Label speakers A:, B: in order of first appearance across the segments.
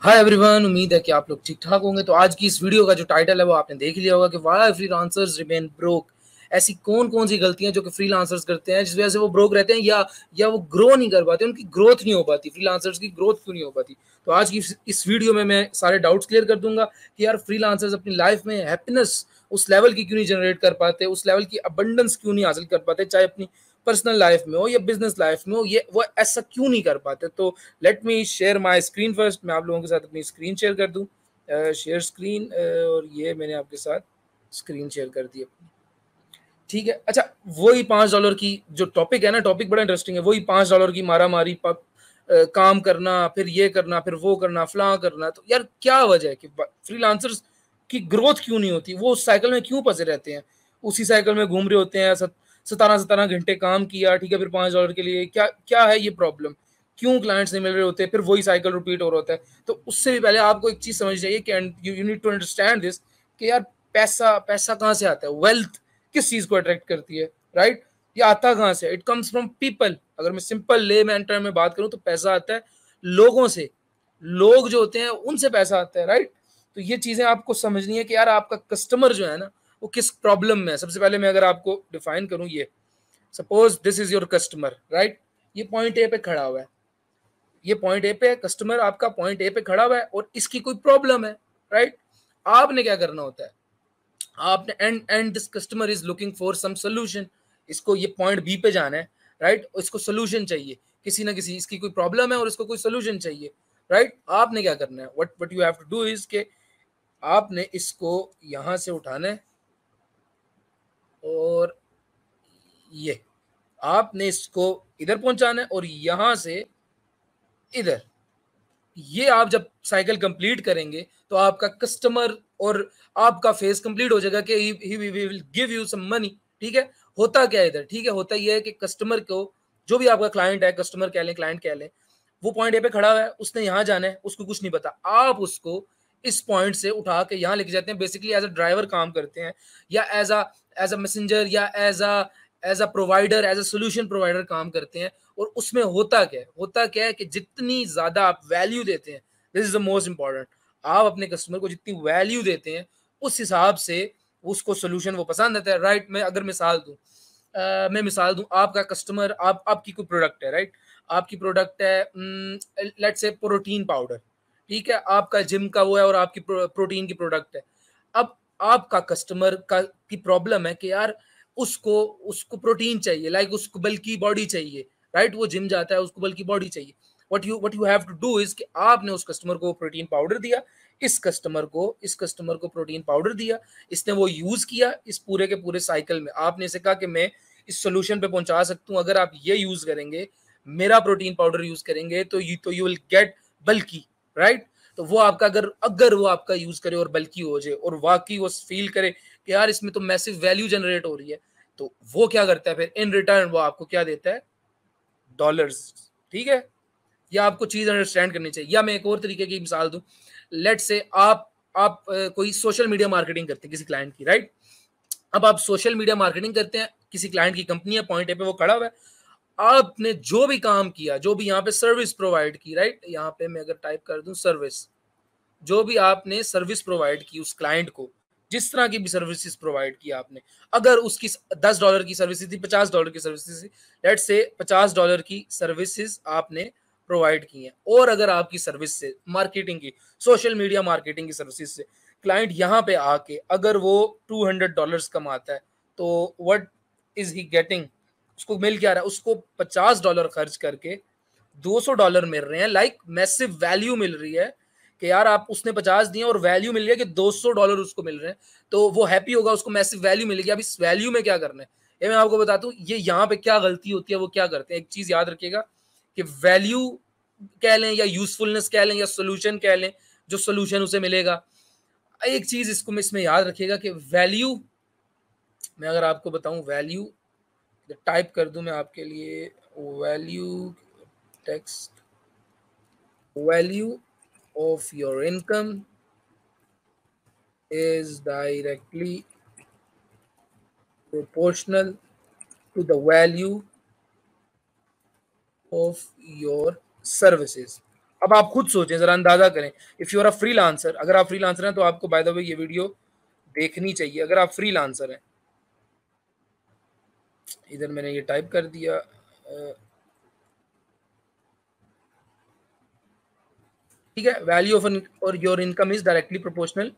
A: Hi everyone, उम्मीद है कि आप लोग ठीक ठाक होंगे। तो आज की इस वीडियो का जो टाइटल है वो आपने देख लिया होगा कि व्हाई फ्रीलांसर्स रिमेन ब्रोक। ऐसी कौन कौन सी गलतियां जो कि फ्रीलांसर्स करते हैं जिस वजह से वो ब्रोक रहते हैं या वो ग्रो नहीं कर पाते, उनकी ग्रोथ नहीं हो पाती, फ्रीलांसर्स की ग्रोथ क्यों नहीं हो पाती। तो आज की इस वीडियो में मैं सारे डाउट्स क्लियर कर दूंगा कि यार फ्रीलांसर्स अपनी लाइफ में हैप्पीनेस उस लेवल की क्यों नहीं जनरेट कर पाते, उस लेवल की अबंडेंस क्यों नहीं हासिल कर पाते, चाहे अपनी पर्सनल लाइफ में हो या बिजनेस लाइफ में हो, ये वो ऐसा क्यों नहीं कर पाते। तो let me share my screen first. मैं आप लोगों के साथ अपनी स्क्रीन शेयर कर दूं। शेयर स्क्रीन, और ये मैंने आपके साथ स्क्रीन शेयर कर दी अपनी। ठीक है, अच्छा। वही $5 की जो टॉपिक है ना, टॉपिक बड़ा इंटरेस्टिंग है। वही $5 की मारा मारी, काम करना, फिर ये करना, फिर वो करना, फलां करना। तो यार क्या वजह है कि फ्रीलांसर्स की ग्रोथ क्यों नहीं होती, वो उस साइकिल में क्यों फंसे रहते हैं, उसी साइकिल में घूम रहे होते हैं। 17-17 घंटे काम किया, ठीक है, फिर $5 के लिए क्या क्या है ये प्रॉब्लम, क्यों क्लाइंट्स नहीं मिल रहे होते, फिर वही साइकिल रिपीट हो रहा होता है। तो उससे भी पहले आपको एक चीज समझ चाहिए कि you need to understand this कि यार पैसा पैसा कहाँ से आता है, वेल्थ किस चीज को अट्रैक्ट करती है, राइट। ये आता कहाँ से, इट कम्स फ्रॉम पीपल। अगर मैं सिंपल लेमैन टर्म में बात करूं तो पैसा आता है लोगों से। लोग जो होते हैं उनसे पैसा आता है, राइट। तो ये चीजें आपको समझनी है कि यार आपका कस्टमर जो है ना, वो किस प्रॉब्लम में है। सबसे पहले मैं अगर आपको डिफाइन करूं, ये suppose this is your customer, right. ये पॉइंट ए पे खड़ा हुआ है, ये पॉइंट ए पे कस्टमर आपका पॉइंट ए पे खड़ा हुआ है और इसकी कोई प्रॉब्लम है, राइट। आपने क्या करना होता है, आपने and this customer is looking for some solution. इसको ये पॉइंट बी पे जाना है, राइट। इसको सोल्यूशन चाहिए, किसी ना किसी इसकी कोई प्रॉब्लम है और इसको कोई सोल्यूशन चाहिए, राइट। आपने क्या करना है, what you have to do is के आपने इसको यहां से उठाना है और ये आपने इसको इधर पहुंचाना है और यहां से इधर। ये आप जब साइकिल कंप्लीट करेंगे तो आपका कस्टमर और आपका फेस कंप्लीट हो जाएगा कि he will give you some money. ठीक है, होता क्या है इधर, ठीक है, होता ये है कि कस्टमर को, जो भी आपका क्लाइंट है, कस्टमर कह लें, क्लाइंट कह लें, वो पॉइंट ए पे खड़ा हुआ है, उसने यहाँ जाना है, उसको कुछ नहीं पता। आप उसको इस पॉइंट से उठा के यहाँ लेके जाते हैं। बेसिकली एज अ ड्राइवर काम करते हैं, या एज अ मैसेंजर, या as a provider, as a solution provider काम करते हैं। और उसमें होता क्या है कि जितनी ज्यादा आप वैल्यू देते हैं, this is the most important, आप अपने कस्टमर को जितनी वैल्यू देते हैं उस हिसाब से उसको सोल्यूशन वो पसंद आता है, राइट। मैं अगर मिसाल दूं, आपका कस्टमर, आपकी कोई प्रोडक्ट है, राइट। आपकी प्रोडक्ट है, लेट्स से प्रोटीन पाउडर, ठीक है, आपका जिम का वो है और आपकी प्रोटीन की प्रोडक्ट है। अब आपका कस्टमर का की प्रॉब्लम है कि यार उसको उसको प्रोटीन चाहिए, लाइक उसको बल्कि बॉडी चाहिए, राइट। वो जिम जाता है, उसको बल्कि बॉडी चाहिए। What you have to do is कि आपने उस कस्टमर को प्रोटीन पाउडर दिया, इस कस्टमर को प्रोटीन पाउडर दिया, इसने वो यूज किया। इस पूरे के पूरे साइकिल में आपने इसे कहा कि मैं इस सोल्यूशन पे पहुंचा सकता हूं, अगर आप ये यूज करेंगे, मेरा प्रोटीन पाउडर यूज करेंगे, तो यू विल गेट बल्कि, राइट। तो वो आपका अगर वो आपका यूज करे और बल्कि हो जाए और वाकई वो फील करे कि यार इसमें तो मैसिव वैल्यू जनरेट हो रही है, तो वो क्या करता है फिर इन रिटर्न, वो आपको क्या देता है, डॉलर्स। ठीक है, या आपको चीज अंडरस्टैंड करनी चाहिए। या मैं एक और तरीके की मिसाल दूं, लेट से आप कोई सोशल मीडिया मार्केटिंग करते हैं किसी क्लाइंट की, राइट। अब आप सोशल मीडिया मार्केटिंग करते हैं, किसी क्लाइंट की कंपनी है, पॉइंट ए पे वो खड़ा हुआ है, आपने जो भी काम किया, जो भी यहाँ पे सर्विस प्रोवाइड की, राइट। यहाँ पे मैं अगर टाइप कर दूं सर्विस, जो भी आपने सर्विस प्रोवाइड की उस क्लाइंट को, जिस तरह की भी सर्विसेज प्रोवाइड की आपने, अगर उसकी $10 की सर्विसेज थी, $50 की सर्विसेज थी, लेट से $50 की सर्विसेज आपने प्रोवाइड की हैं, और अगर आपकी सर्विस से मार्केटिंग की, सोशल मीडिया मार्केटिंग की सर्विसेज से क्लाइंट यहाँ पे आके अगर वो $200 कमाता है, तो व्हाट इज ही गेटिंग, उसको मिल क्या रहा है, उसको $50 खर्च करके $200 मिल रहे हैं, लाइक मैसिव वैल्यू मिल रही है कि यार आप उसने 50 दिए और वैल्यू मिल रही है कि $200 उसको मिल रहे हैं। तो वो हैप्पी होगा, उसको मैसिव वैल्यू मिलेगी। अब इस वैल्यू में क्या करना है, ये मैं आपको बताता हूँ। ये यहाँ पे क्या गलती होती है, वो क्या करते हैं, एक चीज याद रखिएगा कि वैल्यू कह लें या यूजफुलनेस कह लें या सोल्यूशन कह लें, जो सोल्यूशन उसे मिलेगा, एक चीज इसमें याद रखिएगा कि वैल्यू, मैं अगर आपको बताऊं वैल्यू, टाइप कर दूं मैं आपके लिए value, text, value of your income is directly proportional to the value of your services. अब आप खुद सोचें, जरा अंदाजा करें, if you are a freelancer, अगर आप फ्रीलांसर हैं तो आपको बाय द वे ये वीडियो देखनी चाहिए अगर आप फ्रीलांसर हैं। इधर मैंने ये टाइप कर दिया, ठीक है, वैल्यू ऑफ और your income is directly proportional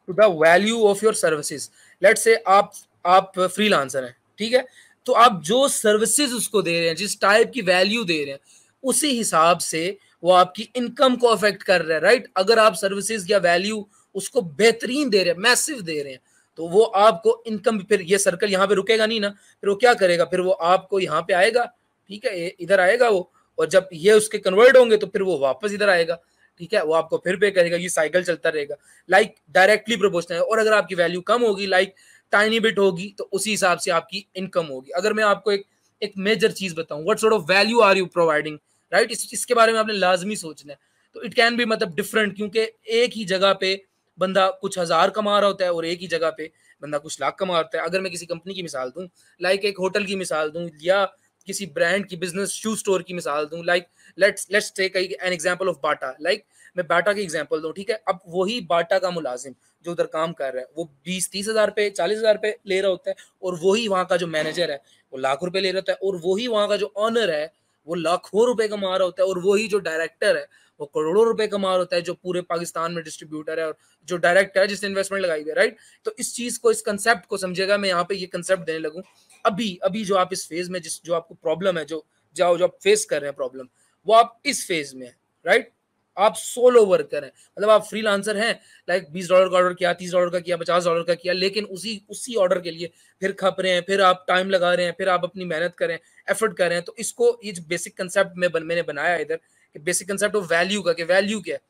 A: to the value of your services. Let's say आप फ्रीलांसर हैं, ठीक है, तो आप जो सर्विसेज उसको दे रहे हैं, जिस टाइप की वैल्यू दे रहे हैं, उसी हिसाब से वो आपकी इनकम को अफेक्ट कर रहा है, राइट। अगर आप सर्विसेज या वैल्यू उसको बेहतरीन दे रहे हैं, मैसिव दे रहे हैं, तो वो आपको इनकम, फिर ये सर्कल यहाँ पे रुकेगा नहीं ना, फिर वो क्या करेगा, फिर वो आपको यहाँ पे आएगा, ठीक है, इधर आएगा वो, और जब ये उसके कन्वर्ट होंगे तो फिर वो वापस इधर आएगा, ठीक है, वो आपको फिर पे करेगा, ये साइकिल चलता रहेगा, लाइक डायरेक्टली प्रोपोर्शनल है। और अगर आपकी वैल्यू कम होगी, लाइक टाइनी बिट होगी, तो उसी हिसाब से आपकी इनकम होगी। अगर मैं आपको एक मेजर चीज बताऊं, what sort of value are you providing, right, इसके बारे में आपने लाजमी सोचना है। तो इट कैन बी मतलब डिफरेंट, क्योंकि एक ही जगह पे बंदा कुछ हजार कमा रहा होता है और एक ही जगह पे बंदा कुछ लाख कमा रहा होता है। अगर मैं किसी कंपनी की मिसाल दूं, लाइक एक होटल की मिसाल दूं, या किसी ब्रांड की बिजनेस शू स्टोर की मिसाल दूं, like let's take an example of Bata, like मैं बाटा की एग्जांपल दूं, ठीक है। अब वही बाटा का मुलाजिम जो उधर काम कर रहा है, वो 20-30 हजार पे, 40 हजार पे ले रहा होता है, और वही वहां का जो मैनेजर है वो लाख रुपए ले रहा होता है, और वही वहां का जो ऑनर है वो लाखों रुपए कमा रहा होता है, और वही जो डायरेक्टर है वो करोड़ों रुपए कमा रहा होता है, जो पूरे पाकिस्तान में डिस्ट्रीब्यूटर है और जो डायरेक्टर है जिसने इन्वेस्टमेंट लगाई है, राइट। तो इस चीज को, इस कंसेप्ट को समझेगा, मैं यहाँ पे ये कंसेप्ट देने लगूं। अभी अभी जो आप इस फेज में, जो आपको प्रॉब्लम है, जो आप फेस कर रहे हैं प्रॉब्लम, वो आप इस फेज में है, राइट। आप सोलो वर्कर हैं, मतलब आप फ्रीलांसर हैं, लाइक $20 का ऑर्डर किया, $30 का किया, $50 का किया, लेकिन उसी उसी ऑर्डर के लिए फिर खप रहे हैं, फिर आप टाइम लगा रहे हैं, फिर आप अपनी मेहनत करें, एफर्ट कर रहे हैं। तो इसको, ये जो बेसिक कंसेप्ट मैंने बनाया इधर, कि बेसिक कंसेप्ट ऑफ वैल्यू का, कि वैल्यू क्या है,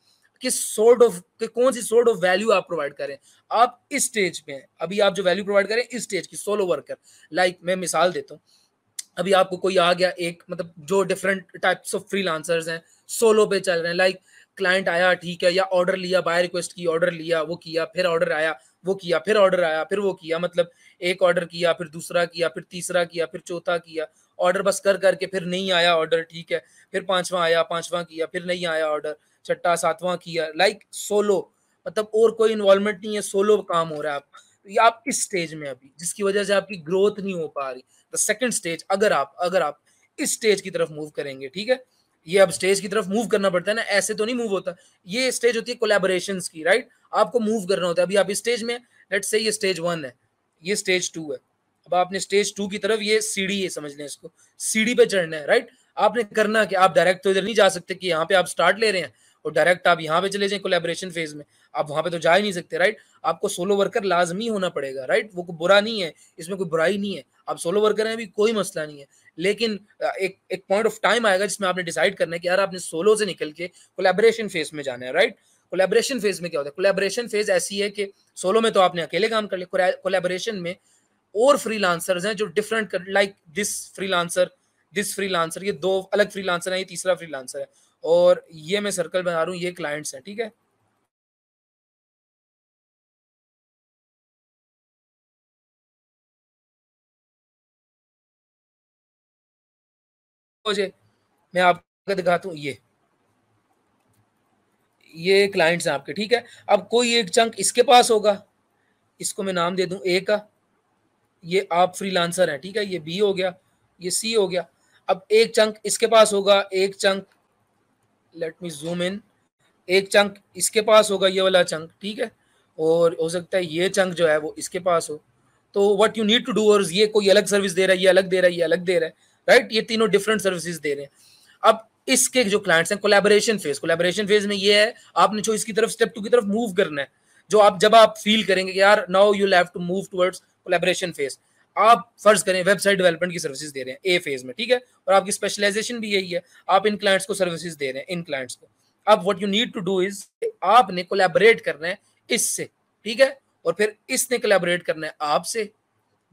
A: किस सॉर्ट ऑफ, कि कौन सी सॉर्ट ऑफ वैल्यू आप प्रोवाइड करें। आप इस स्टेज पे हैं अभी, आप जो वैल्यू प्रोवाइड करें इस स्टेज की, सोलो वर्कर। लाइक मैं मिसाल देता हूँ, अभी आपको कोई आ गया, एक मतलब जो डिफरेंट टाइप्स ऑफ फ्रीलांसर्स हैं, सोलो पे चल रहे हैं, लाइक क्लाइंट आया, ठीक है, या ऑर्डर लिया, बाय रिक्वेस्ट की, ऑर्डर लिया, वो किया, फिर ऑर्डर आया, वो किया, फिर ऑर्डर आया, फिर वो किया, मतलब एक ऑर्डर किया, फिर दूसरा किया, फिर तीसरा किया, फिर चौथा किया, ऑर्डर बस कर करके फिर नहीं आया ऑर्डर, ठीक है, फिर पांचवा आया, पांचवा किया, फिर नहीं आया ऑर्डर, छठा सातवां किया, लाइक सोलो, मतलब और कोई इन्वॉल्वमेंट नहीं है, सोलो काम हो रहा है। आप इस स्टेज में अभी, जिसकी वजह से आपकी ग्रोथ नहीं हो पा रही। द सेकंड स्टेज, अगर आप इस स्टेज की तरफ मूव करेंगे, ठीक है, ये अब स्टेज की तरफ मूव करना पड़ता है ना, ऐसे तो नहीं मूव होता। ये स्टेज होती है कोलैबोरेशंस की, राइट। आपको मूव करना होता है। अभी आप इस स्टेज में, लेट्स से ये स्टेज 1 है, ये स्टेज 2 है। अब आपने स्टेज 2 की तरफ, ये सीढ़ी है, समझ लें इसको, सीढ़ी पे चढ़ना है, राइट। आपने करना कि आप डायरेक्ट तो इधर नहीं जा सकते कि यहाँ पे आप स्टार्ट ले रहे हैं और डायरेक्ट आप यहाँ पे चले जाएं कोलैबोरेशन फेज में, आप वहां पे तो जा ही नहीं सकते, राइट। आपको सोलो वर्कर लाजमी होना पड़ेगा, राइट। वो कोई बुरा नहीं है, इसमें कोई बुराई नहीं है, आप सोलो वर्कर हैं, अभी कोई मसला नहीं है। लेकिन एक एक पॉइंट ऑफ टाइम आएगा जिसमें आपने डिसाइड करना है कि यार आपने सोलो से निकल के कोलैबोरेशन फेज में जाना है, राइट। कोलैबोरेशन फेज में क्या होता है, कोलैबोरेशन फेज ऐसी है कि सोलो में तो आपने अकेले काम कर लिया, कोलैबोरेशन में और फ्रीलांसर्स हैं जो डिफरेंट कर, लाइक दिस फ्रीलांसर, ये दो अलग फ्रीलांसर हैं, ये तीसरा फ्रीलांसर है, और ये मैं सर्कल बना रहा हूँ, ये क्लाइंट्स हैं, ठीक है। मुझे, मैं आपको दिखाता हूँ, ये क्लाइंट्स हैं आपके, ठीक है। अब कोई एक चंक इसके पास होगा, इसको मैं नाम दे दूं ए का, ये आप फ्रीलांसर हैं, ठीक है, ये बी हो गया, ये सी हो गया। अब एक चंक इसके पास होगा, एक chunk, let me zoom in, एक चंक इसके पास होगा, ये वाला चंक, ठीक है, और हो सकता है ये चंक जो है वो इसके पास हो। तो what you need to do, और ये कोई अलग सर्विस दे रहा है, ये अलग दे रहा है, ये अलग दे रहा है, राइट। ये तीनों डिफरेंट सर्विसेज दे रहे हैं। अब इसके जो क्लाइंट्स हैं, कोलैबोरेशन फेज में ये है, आपने जो इसकी तरफ, स्टेप 2 की तरफ मूव करना है, जो आप जब आप फील करेंगे कि यार now you have to move towards collaboration phase, आप फर्ज करें वेबसाइट डेवलपमेंट की सर्विसेज दे रहे हैं ए फेज में, ठीक है, और आपकी स्पेशलाइजेशन भी यही है, आप इन क्लाइंट्स को सर्विसेज दे रहे हैं, इन क्लाइंट्स को। अब what you need to do is, आपने कोलैबोरेट करना है इससे, ठीक है, और फिर इसने कोलैबोरेट करना है आपसे।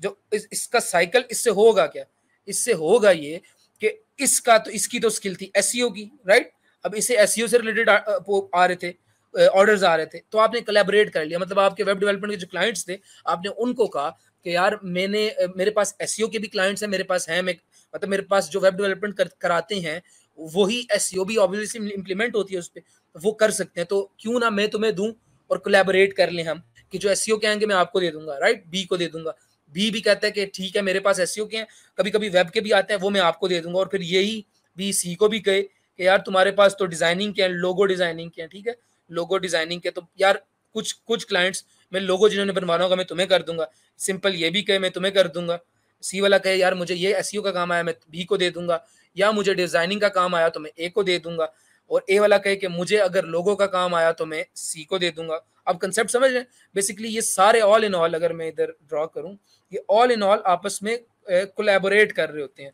A: जो इसका साइकिल, इससे होगा क्या, इससे होगा ये कि इसका तो, इसकी तो स्किल थी एसईओ की, राइट। अब इसे एसईओ से रिलेटेड आ रहे थे, ऑर्डर्स आ रहे थे, तो आपने कोलैबोरेट कर लिया, मतलब आपके वेब डेवलपमेंट के जो क्लाइंट्स थे, आपने उनको कहा कि यार मेरे पास एसईओ के भी क्लाइंट्स हैं, मेरे पास हैं, मैं मतलब मेरे पास जो वेब डेवलपमेंट कराते हैं वही एसईओ भी ऑब्वियसली इम्प्लीमेंट होती है उस पे, वो कर सकते हैं। तो क्यों ना मैं तुम्हें दूं और कोलैबोरेट कर लें हम, कि जो एसईओ के आएंगे मैं आपको दे दूंगा, राइट, बी को दे दूंगा। बी भी कहता है कि ठीक है मेरे पास एसईओ के हैं, कभी कभी वेब के भी आते हैं, वो मैं आपको दे दूंगा। और फिर यही बी सी को भी कहे कि यार तुम्हारे पास तो डिजाइनिंग के हैं, लोगो डिजाइनिंग के हैं, ठीक है, लोगो डिजाइनिंग के, तो यार कुछ कुछ क्लाइंट्स मैं लोगो जिन्होंने बनवाना होगा मैं तुम्हें कर दूंगा। सिंपल ये भी कहे मैं तुम्हें कर दूंगा। सी वाला कहे यार मुझे ये एसईओ का काम आया मैं बी को दे दूंगा, या मुझे डिजाइनिंग का काम आया तो मैं ए को दे दूंगा। और ए वाला कहे कि मुझे अगर लोगो का काम आया तो मैं सी को दे दूंगा। अब कंसेप्ट समझ रहे हैं? बेसिकली ये सारे ऑल इन ऑल अगर मैं इधर ड्रॉ करूं, ये ऑल इन ऑल आपस में कोलैबोरेट कर रहे होते हैं।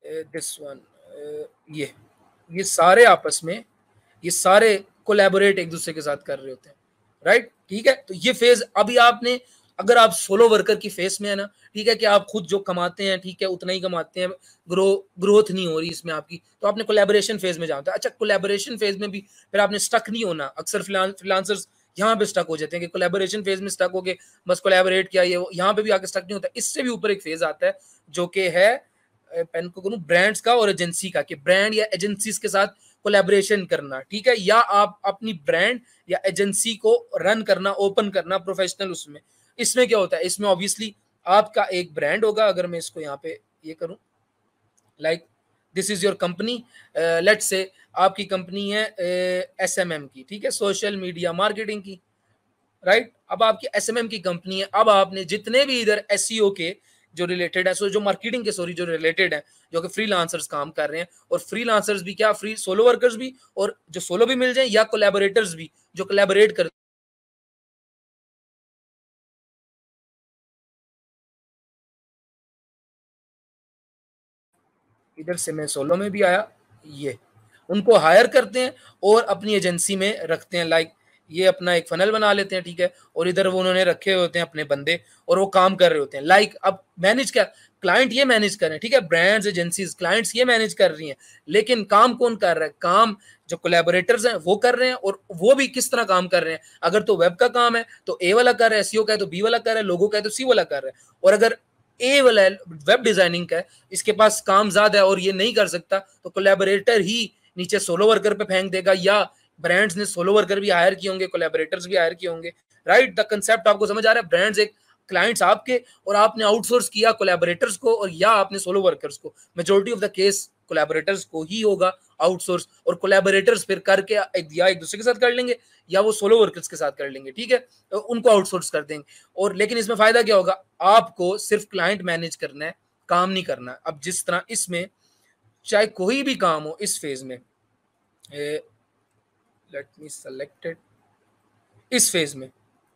A: दिस वन, ये सारे आपस में, ये सारे कोलैबोरेट एक दूसरे के साथ कर रहे होते हैं, राइट, ठीक है। तो ये फेज अभी आपने, अगर आप सोलो वर्कर की फेस में है ना, ठीक है, कि आप खुद जो कमाते हैं ठीक है उतना ही कमाते हैं, ग्रोथ नहीं हो रही इसमें आपकी, तो आपने कोलैबोरेशन फेज में जाना है। अच्छा, कोलैबोरेशन फेज में भी फिर आपने स्टक नहीं होना। अक्सर फ्रीलांसर्स यहाँ पे स्टक हो जाते हैं कि कोलैबोरेशन फेज में स्टक हो के बस कोलैबोरेट किया, ये यहाँ पे भी आके स्टक नहीं होता। इससे भी ऊपर एक फेज आता है जो कि है, पेन को करूं, ब्रांड्स का और एजेंसी का, कि ब्रांड या एजेंसीज के साथ कोलैबोरेशन करना, ठीक है, या आप अपनी ब्रांड या एजेंसी को रन करना, ओपन करना प्रोफेशनल उसमें। इसमें क्या होता है, इसमें ऑब्वियसली आपका एक ब्रांड होगा। अगर मैं इसको यहाँ पे ये करूं, like this is your company, let's say आपकी कंपनी है एसएमएम की, ठीक है, सोशल मीडिया मार्केटिंग की, राइट। अब आपकी एसएमएम की कंपनी है, अब आपने जितने भी इधर एसईओ के जो रिलेटेड है, सो जो मार्केटिंग के सॉरी जो रिलेटेड है, जो कि फ्रीलांसर्स काम कर रहे हैं, और फ्रीलांसर्स भी क्या, फ्री सोलो वर्कर्स भी, और जो सोलो भी मिल जाए या कोलैबोरेटर्स भी जो कोलैबोरेट कर, इधर से मैं सोलो में भी आया, ये उनको हायर करते हैं और अपनी एजेंसी में रखते हैं। लाइक ये अपना एक फनल बना लेते हैं, ठीक है, और इधर वो उन्होंने रखे होते हैं अपने बंदे, और वो काम कर रहे होते हैं। लाइक अब मैनेज क्या, क्लाइंट ये मैनेज कर रहे हैं, ठीक है, ब्रांड्स एजेंसीज क्लाइंट्स ये मैनेज कर रही हैं, लेकिन काम कौन कर रहा है, काम जो कोलैबोरेटर्स हैं वो कर रहे हैं। और वो भी किस तरह काम कर रहे हैं, अगर तो वेब का काम है तो ए वाला कर रहा है, एसईओ का है तो बी वाला कर रहा है, लोगो का है तो सी वाला कर रहा है। और अगर ए वाला वेब डिजाइनिंग का है, इसके पास काम ज्यादा है और ये नहीं कर सकता, तो कोलैबोरेटर ही नीचे सोलो वर्कर पे फेंक देगा, या ब्रांड्स ने सोलो वर्कर भी हायर किए होंगे, कोलैबोरेटर्स भी हायर किए होंगे, राइट। द कंसेप्ट आपको समझ आ रहा है? ब्रांड्स एक क्लाइंट्स आपके, और आपने आउटसोर्स किया कोलैबोरेटर्स को, और या आपने सोलो वर्कर्स को। Majority of the case collaborators को ही होगा आउटसोर्स, और कोलैबोरेटर्स फिर करके या एक दूसरे के साथ कर लेंगे या वो सोलो वर्कर्स के साथ कर लेंगे, ठीक है, तो उनको आउटसोर्स कर देंगे। और लेकिन इसमें फायदा क्या होगा, आपको सिर्फ क्लाइंट मैनेज करना है, काम नहीं करना। अब जिस तरह इसमें चाहे कोई भी काम हो इस फेज में, लेट मी सेलेक्टेड, इस फेज में,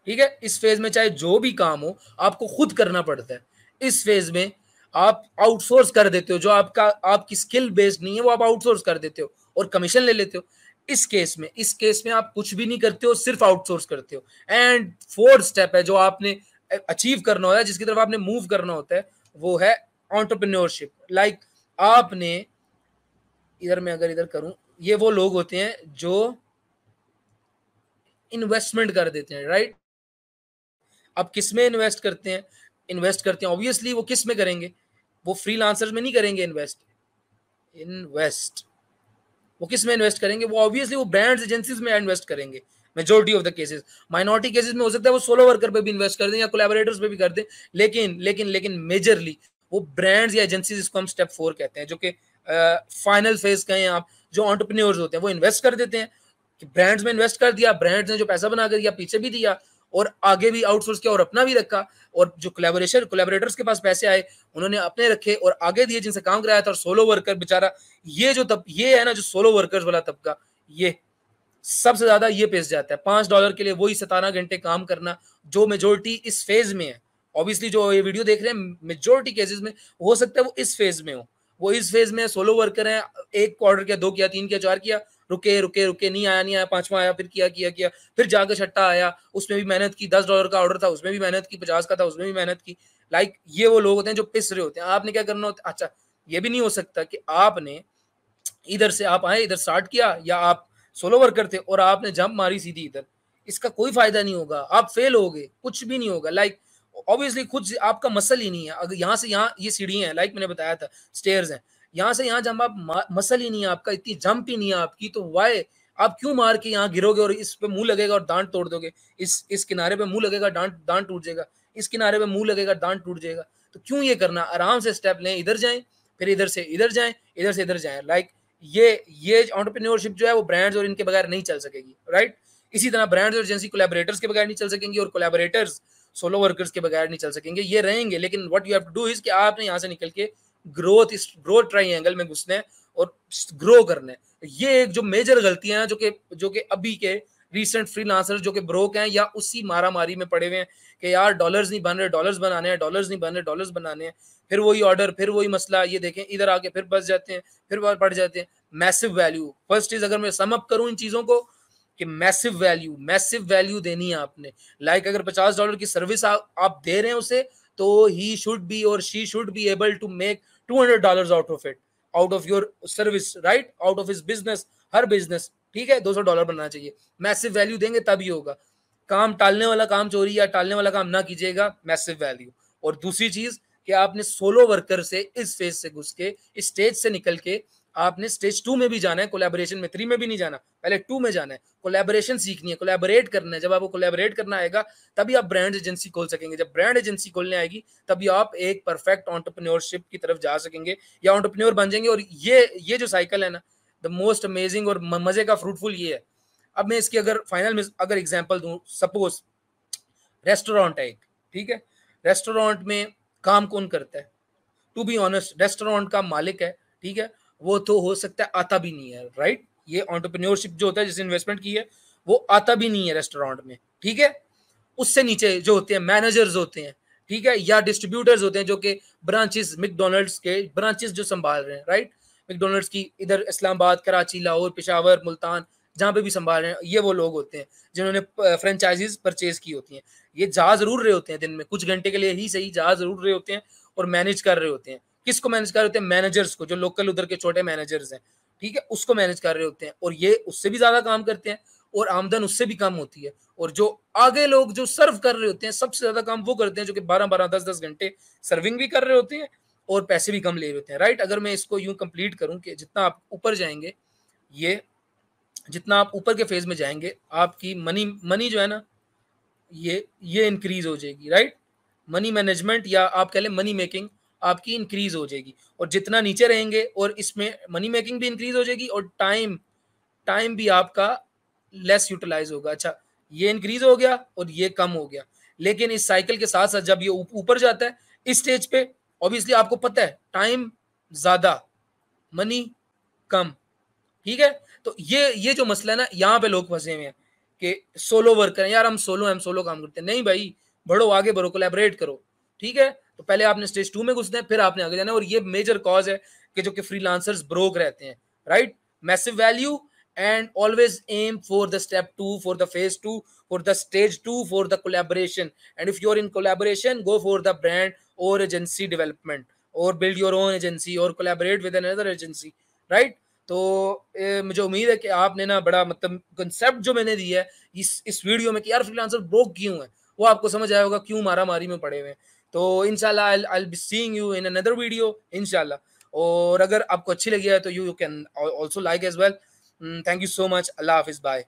A: ठीक है, इस फेज में चाहे जो भी काम हो आपको खुद करना पड़ता है। इस फेज में आप आउटसोर्स कर देते हो, जो आपका आपकी स्किल बेस्ड नहीं है वो आप आउटसोर्स कर देते हो और कमीशन ले लेते हो। इस केस में आप कुछ भी नहीं करते हो, सिर्फ आउटसोर्स करते हो। एंड फोर्थ स्टेप है जो आपने अचीव करना होता है, जिसकी तरफ आपने मूव करना होता है, वो है एंटरप्रेन्योरशिप। लाइक आपने इधर, मैं अगर इधर करूं, ये वो लोग होते हैं जो इन्वेस्टमेंट कर देते हैं, राइट। अब किस में इन्वेस्ट करते हैं ऑब्वियसली वो किस में करेंगे, वो फ्रीलांसर्स में नहीं करेंगे इन्वेस्ट। इन्वेस्ट वो किस में इन्वेस्ट करेंगे, वो ऑब्वियसली वो ब्रांड्स एजेंसीज में इन्वेस्ट करेंगे। Majority of the cases, minority cases में हो सकता है वो सोलो वर्कर पे भी इन्वेस्ट कर दें या कोलैबोरेटर्स पे भी कर दें, लेकिन मेजरली वो ब्रांड्स या एजेंसीज, इसको हम स्टेप 4 कहते हैं, जो कि फाइनल फेज कहें आप, जो एंटरप्रेन्योर्स होते हैं वो इन्वेस्ट कर देते हैं कि ब्रांड्स में इन्वेस्ट कर दिया, ब्रांड्स ने जो पैसा बना कर दिया पीछे भी दिया और आगे भी आउटसोर्स किया और अपना भी रखा, और जो कोलैबोरेटर्स के पास पैसे आए उन्होंने अपने रखे और आगे दिए जिनसे काम कराया था। और सोलो वर्कर बेचारा, ये है ना जो सोलो वर्कर्स वाला तबका, ये सबसे ज्यादा ये पेश जाता है। $5 के लिए वही 17 घंटे काम करना, जो मेजोरिटी इस फेज में है। ऑब्वियसली जो ये वीडियो देख रहे हैं मेजोरिटी केसेस में हो सकता है वो इस फेज में हो, वो इस फेज में सोलो वर्कर है, एक ऑर्डर किया, 2 किया, 3 किया, 4 किया, रुके, नहीं आया, 5वां आया, फिर किया, फिर जाकर छठा आया, उसमें भी मेहनत की, $10 का ऑर्डर था उसमें भी मेहनत की, 50 का था उसमें भी मेहनत की। लाइक ये वो लोग होते हैं जो पिस रहे होते हैं। आपने क्या करना होता है, अच्छा ये भी नहीं हो सकता कि आपने इधर से आप आए, इधर स्टार्ट किया, या आप सोलो वर्कर थे और आपने जंप मारी सीधी इधर, इसका कोई फायदा नहीं होगा, आप फेल होगे, कुछ भी नहीं होगा। लाइक ऑब्वियसली खुद आपका मसल ही नहीं है। अगर यहाँ से यहाँ ये सीढ़ी है, लाइक मैंने बताया था स्टेयर्स हैं, यहाँ से यहाँ जब आप मसल ही नहीं है आपका, इतनी जंप ही नहीं है आपकी, तो वाई आप क्यों मार के यहाँ गिरोगे और इस पे मुंह लगेगा और दांत तोड़ दोगे, इस किनारे पे मुंह लगेगा, दांत दांत टूट जाएगा, इस किनारे पे मुंह लगेगा, दांत टूट जाएगा। तो क्यों ये करना, आराम से स्टेप लें, इधर जाएं, फिर इधर से इधर जाएं, इधर से इधर जाएं। लाइक ये एंटरप्रेन्योरशिप जो है वो ब्रांड्स और इनके बगैर नहीं चल सकेगी, राइट। इसी तरह ब्रांड्स और एजेंसी कोलैबोरेटर्स के बगैर नहीं चल सकेंगी, और कोलैबोरेटर्स सोलो वर्कर्स के बगैर नहीं चल सकेंगे। ये रहेंगे, लेकिन what you have to do is कि आपने यहाँ से निकल के ग्रोथ ट्राइंगल में घुसना है और ग्रो करना है। ये एक जो मेजर गलतियां हैं जो कि अभी के रिसेंट फ्रीलांसर्स जो कि ब्रोक हैं या उसी मारामारी में पड़े हुए हैं कि यार डॉलर्स नहीं बन रहे, डॉलर्स बनाने हैं, डॉलर्स नहीं बन रहे, डॉलर्स बनाने हैं, फिर वही ऑर्डर, फिर वही मसला, ये देखें इधर आके फिर बस जाते हैं, फिर पड़ जाते हैं। मैसिव वैल्यू फर्स्ट इज, अगर मैं सम अप करूं इन चीजों को, कि मैसिव वैल्यू देनी है आपने। लाइक अगर $50 की सर्विस आप दे रहे हैं उसे, तो ही शुड बी और she should be able to make $200 out of it, out of your service, right, out of his business, her business, ठीक है, $200 बनना चाहिए। मैसिव वैल्यू देंगे तभी होगा। काम टालने वाला काम, चोरी या टालने वाला काम ना कीजिएगा, मैसिव वैल्यू। और दूसरी चीज कि आपने सोलो वर्कर से इस फेज से घुस के, इस स्टेज से निकल के आपने स्टेज 2 में भी जाना है, कोलैबोरेशन में 3 में भी नहीं जाना, पहले 2 में जाना है। कोलैबोरेशन सीखनी है, कोलैबोरेट करना है। जब आपको कोलैबोरेट करना आएगा तभी आप ब्रांड एजेंसी खोल सकेंगे। जब ब्रांड एजेंसी खोलने आएगी तभी आप एक परफेक्ट एंटरप्रेन्योरशिप की तरफ जा सकेंगे या एंटरप्रेन्योर बन जाएंगे। और ये जो साइकिल है ना, द मोस्ट अमेजिंग और मजे का फ्रूटफुल ये है। अब मैं इसकी अगर फाइनल में अगर एग्जांपल दूं, सपोज रेस्टोरेंट है एक, ठीक है, रेस्टोरेंट में काम कौन करता है? टू बी ऑनेस्ट, रेस्टोरेंट का मालिक है, ठीक है, वो तो हो सकता है आता भी नहीं है, राइट। ये एंटरप्रेन्योरशिप जो होता है, जिसने इन्वेस्टमेंट की है, वो आता भी नहीं है रेस्टोरेंट में, ठीक है। उससे नीचे जो होते हैं मैनेजर्स होते हैं, ठीक है, या डिस्ट्रीब्यूटर्स होते हैं जो कि ब्रांचेस, मैकडोनल्ड्स के ब्रांचेस जो संभाल रहे हैं, राइट। मैकडोनल्ड्स की इधर इस्लामाबाद, कराची, लाहौर, पेशावर, मुल्तान, जहां पे भी संभाल रहे हैं, ये वो लोग होते हैं जिन्होंने फ्रेंचाइजीज परचेज की होती हैं। ये जा जरूर रहे होते हैं, दिन में कुछ घंटे के लिए ही सही जा जरूर रहे होते हैं और मैनेज कर रहे होते हैं। किसको मैनेज कर रहे होते हैं? मैनेजर्स को, जो लोकल उधर के छोटे मैनेजर्स हैं, ठीक है, उसको मैनेज कर रहे होते हैं। और ये उससे भी ज्यादा काम करते हैं और आमदन उससे भी कम होती है। और जो आगे लोग जो सर्व कर रहे होते हैं, सबसे ज्यादा काम वो करते हैं जो कि 12-12, 10-10 घंटे सर्विंग भी कर रहे होते हैं और पैसे भी कम ले रहे होते हैं, राइट। अगर मैं इसको यूं कंप्लीट करूं कि जितना आप ऊपर जाएंगे, ये जितना आप ऊपर के फेज में जाएंगे, आपकी मनी जो है ना, ये इंक्रीज हो जाएगी, राइट। मनी मैनेजमेंट या आप कह लें मनी मेकिंग आपकी इंक्रीज हो जाएगी। और जितना नीचे रहेंगे, और इसमें मनी मेकिंग भी इंक्रीज हो जाएगी और टाइम भी आपका लेस यूटिलाइज होगा। अच्छा, ये इंक्रीज हो गया और ये कम हो गया। लेकिन इस साइकिल के साथ साथ जब ये ऊपर जाता है इस स्टेज पे, ऑब्वियसली आपको पता है टाइम ज्यादा, मनी कम, ठीक है। तो ये जो मसला है ना, यहाँ पे लोग फंसे हुए हैं कि सोलो वर्कर हैं, यार हम सोलो काम करते हैं। नहीं भाई, बढ़ो, आगे बढ़ो, कोलैबोरेट करो, ठीक है। तो पहले आपने स्टेज 2 में घुसना है, फिर आपने आगे जाना है। और ये मेजर कॉज है कि जो कि फ्रीलांसर्स ब्रोक रहते हैं, right. Massive value and always aim for the step 2, for the phase 2, for the stage 2, for the collaboration. And if you're in collaboration, go for the brand or agency development, or build your own agency or collaborate with another agency, right? तो मुझे उम्मीद है कि आपने ना बड़ा मतलब concept जो मैंने दिया है इस वीडियो में कि यार फ्रीलांसर ब्रोक क्यों है, वो आपको समझ आया होगा क्यों मारा मारी में पड़े हुए हैं। तो इंशाल्लाह I be seeing you in another video इंशाल्लाह। और अगर आपको अच्छी लगी है तो you can also like as well. Thank you so much. Allah Hafiz. Bye.